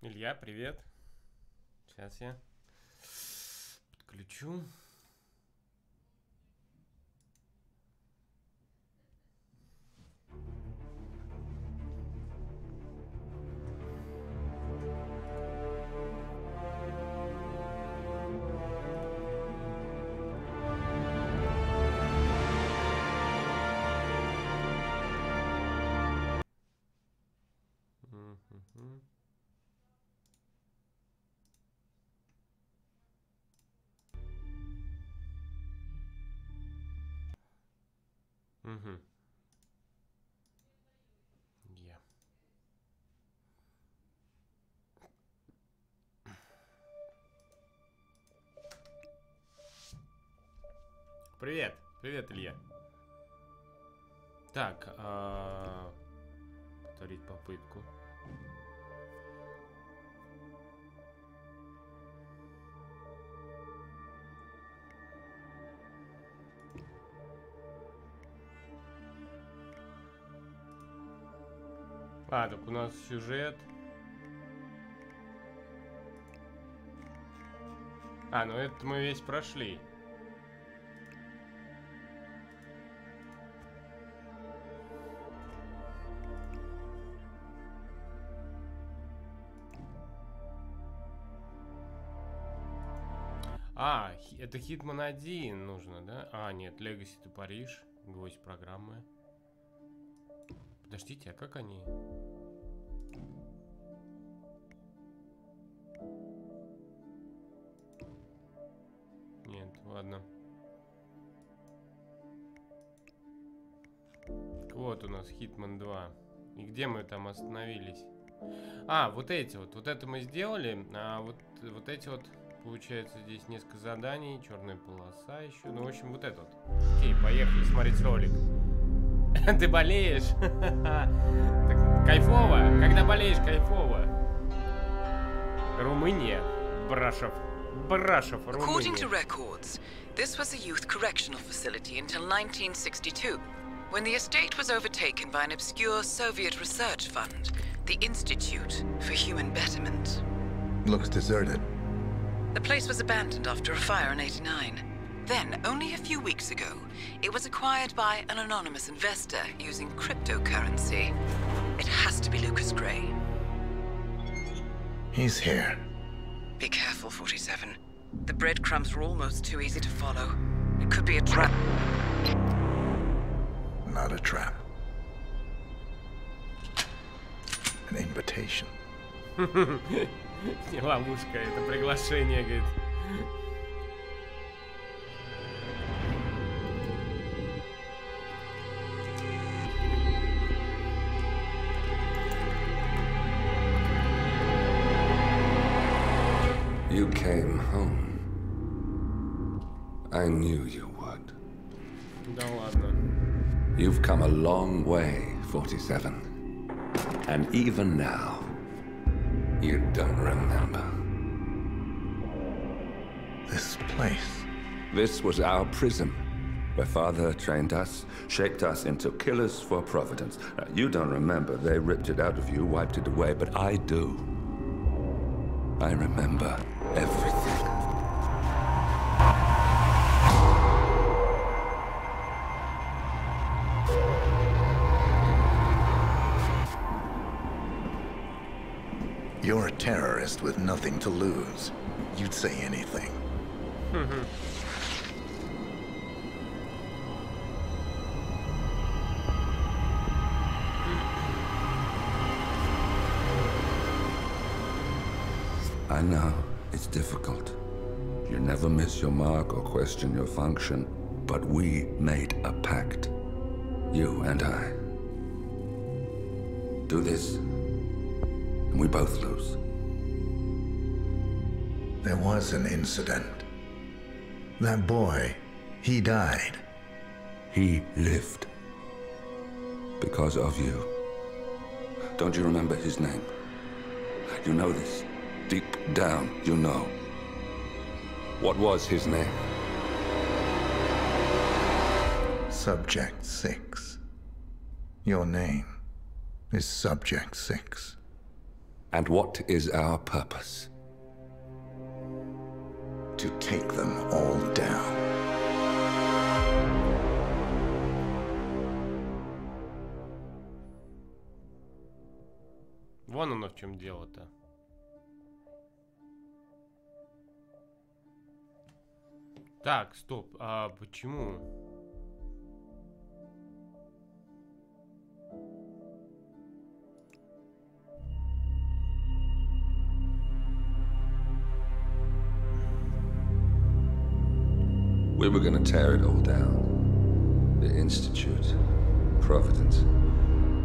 Илья, привет. Сейчас я подключу. Угу. Я. Привет. Привет, Илья. Так, повторить попытку. Так у нас сюжет. Ну это мы весь прошли. Это Hitman 1 нужно, да? Нет, Legacy to Париж, гвоздь программы. Подождите, а как они? Нет, ладно. Так вот у нас Hitman 2. И где мы там остановились? Вот эти вот. Вот это мы сделали. Вот эти вот, получается, здесь несколько заданий. Черная полоса еще. Ну, в общем, вот это вот. Окей, поехали смотреть ролик. Ты болеешь? Так, кайфово. Когда болеешь, кайфово. Румыния. Брашов, Румыния. According to records, this was a youth correctional facility until 1962, when the estate was overtaken by an obscure Soviet research fund, the Institute for Human Betterment. Looks deserted. The place was abandoned after a fire in '89. Then, only a few weeks ago, it was acquired by an anonymous investor using cryptocurrency. It has to be Lucas Gray. He's here. Be careful, 47. The breadcrumbs are almost too easy to follow. It could be a trap. Not a trap. An invitation. Не ловушка, это приглашение, говорит. You came home. I knew you would. Да ладно. You've come a long way, 47. And even now, you don't remember. This place. This was our prison, where Father trained us, shaped us into killers for Providence. You don't remember. They ripped it out of you, wiped it away, but I do. I remember everything. You're a terrorist with nothing to lose. You'd say anything. I know, it's difficult. You never miss your mark or question your function, but we made a pact. You and I. Do this, and we both lose. There was an incident. That boy, he died. He lived. Because of you. Don't you remember his name? You know this. Deep down, you know. What was his name? Subject 6. Your name is Subject 6. And what is our purpose? To take them all down. Вон оно в чем дело-то. Так, стоп, а почему? We were gonna tear it all down. The Institute, Providence,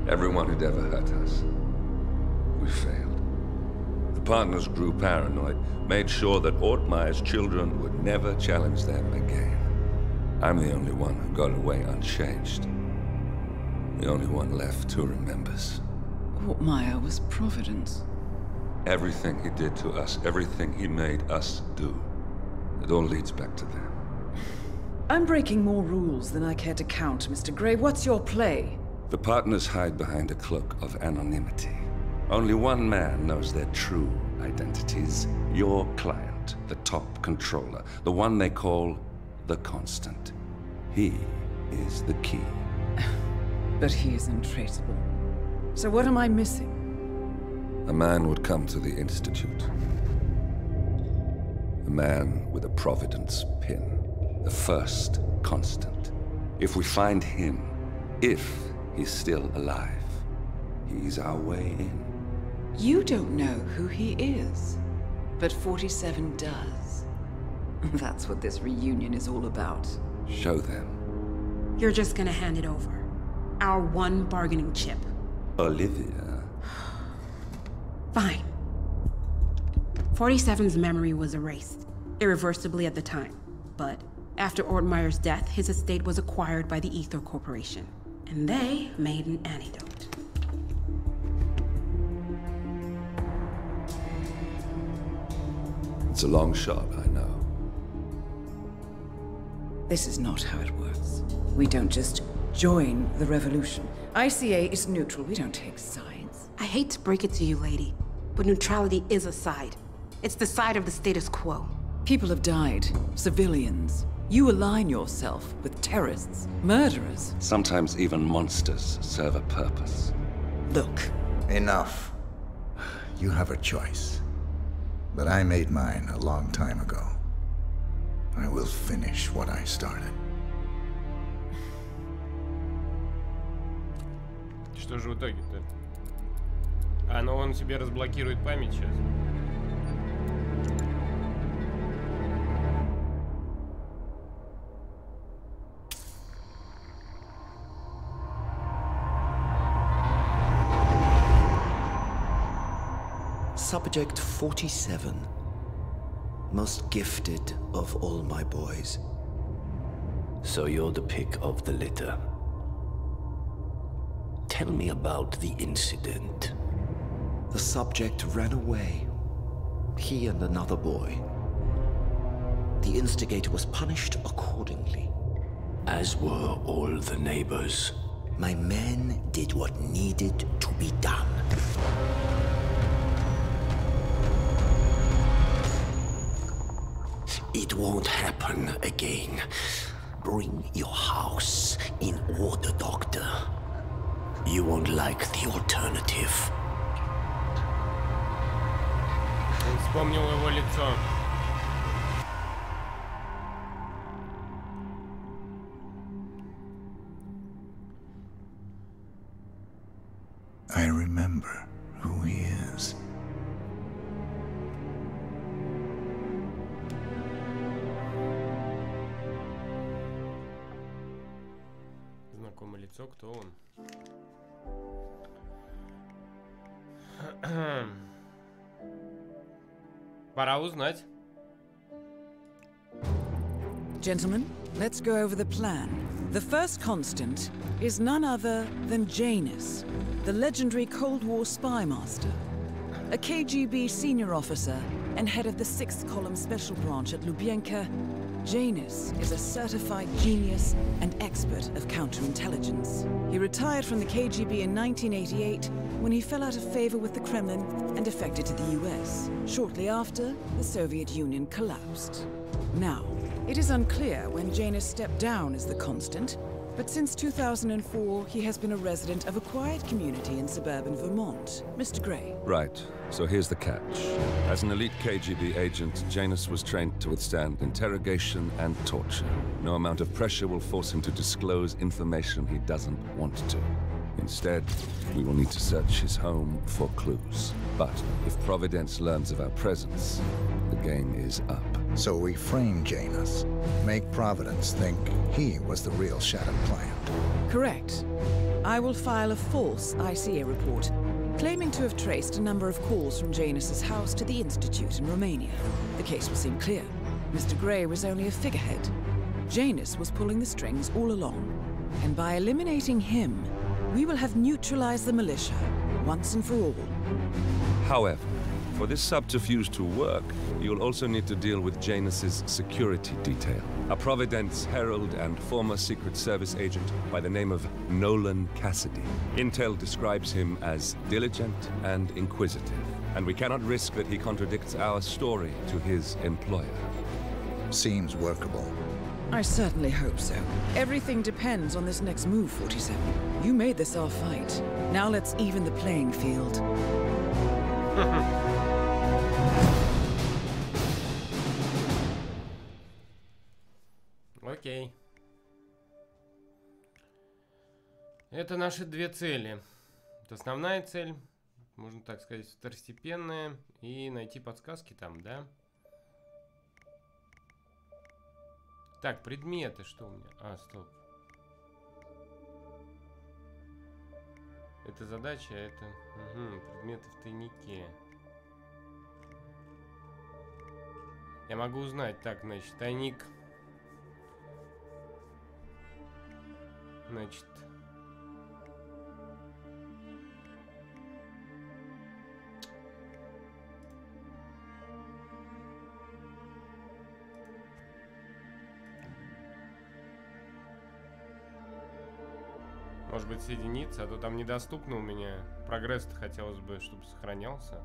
everyone who'd ever hurt us. We failed. The partners grew paranoid, made sure that Ortmeyer's children would never challenge them again. I'm the only one who got away unchanged. The only one left who remembers. Ortmeyer was Providence. Everything he did to us, everything he made us do, it all leads back to them. I'm breaking more rules than I care to count, Mr. Gray. What's your play? The partners hide behind a cloak of anonymity. Only one man knows their true identities. Your client, the top controller, the one they call the Constant. He is the key. But he is untraceable. So what am I missing? A man would come to the Institute. A man with a Providence pin. The first Constant. If we find him, if he's still alive, he's our way in. You don't know who he is, but 47 does. That's what this reunion is all about. Show them. You're just gonna hand it over. Our one bargaining chip. Olivia. Fine. 47's memory was erased, irreversibly at the time. But after Ortmeyer's death, his estate was acquired by the Ether Corporation. And they made an antidote. It's a long shot, I know. This is not how it works. We don't just join the revolution. ICA is neutral. We don't take sides. I hate to break it to you, lady, but neutrality is a side. It's the side of the status quo. People have died. Civilians. You align yourself with terrorists, murderers. Sometimes even monsters serve a purpose. Look. Enough. You have a choice. But I made mine a long time ago. I will finish what I started. Что же в итоге-то? А, ну он себе разблокирует память сейчас. Subject 47. Most gifted of all my boys. So you're the pick of the litter. Tell me about the incident. The subject ran away. He and another boy. The instigator was punished accordingly. As were all the neighbors. My men did what needed to be done. It won't happen again. Bring your house in order, Doctor. You won't like the alternative. Он вспомнил его лицо. I remember who he is. Знакомое лицо, кто он? Пора узнать. Gentlemen, let's go over the plan. The first constant is none other than Janus, the legendary Cold War spy master, a KGB senior officer and head of the 6th Column Special Branch at Lubyanka, Janus is a certified genius and expert of counterintelligence. He retired from the KGB in 1988 when he fell out of favor with the Kremlin and defected to the US. Shortly after, the Soviet Union collapsed. Now, it is unclear when Janus stepped down as the constant, but since 2004, he has been a resident of a quiet community in suburban Vermont. Mr. Gray. Right. So here's the catch. As an elite KGB agent, Janus was trained to withstand interrogation and torture. No amount of pressure will force him to disclose information he doesn't want to. Instead, we will need to search his home for clues. But if Providence learns of our presence, the game is up. So we frame Janus, make Providence think he was the real Shattered client. Correct. I will file a false ICA report, claiming to have traced a number of calls from Janus's house to the Institute in Romania. The case will seem clear. Mr. Gray was only a figurehead. Janus was pulling the strings all along. And by eliminating him, we will have neutralized the militia, once and for all. However, for this subterfuge to work, you'll also need to deal with Janus's security detail. A Providence herald and former Secret Service agent by the name of Nolan Cassidy. Intel describes him as diligent and inquisitive, and we cannot risk that he contradicts our story to his employer. Seems workable. I certainly hope so. Everything depends on this next move, 47. You made this our fight. Now let's even the playing field. Окей. Это наши две цели. Это основная цель, можно так сказать, второстепенная. И найти подсказки там, да? Так, предметы, что у меня? А, стоп. Это задача, это... Угу, предметы в тайнике. Я могу узнать. Так, значит, тайник... Значит... Может быть, соединиться, а то там недоступно у меня. Прогресс-то хотелось бы, чтобы сохранялся.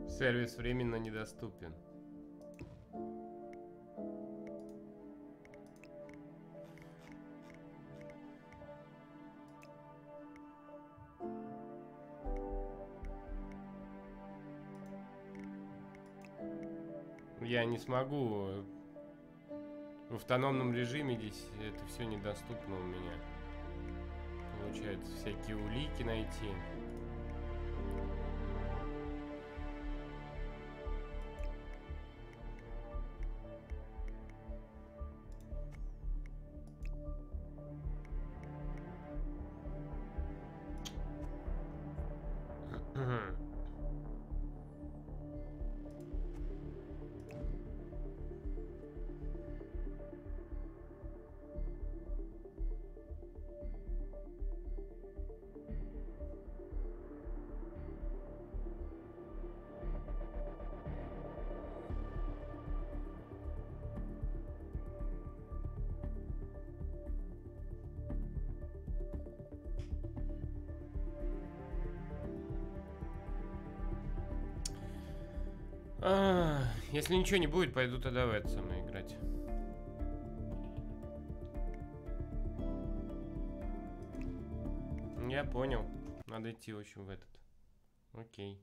Сервис временно недоступен. Я не смогу. В автономном режиме здесь это все недоступно у меня. Получается, всякие улики найти. Если ничего не будет, пойду тогда в это самое играть. Я понял. Надо идти, в общем, в этот. Окей.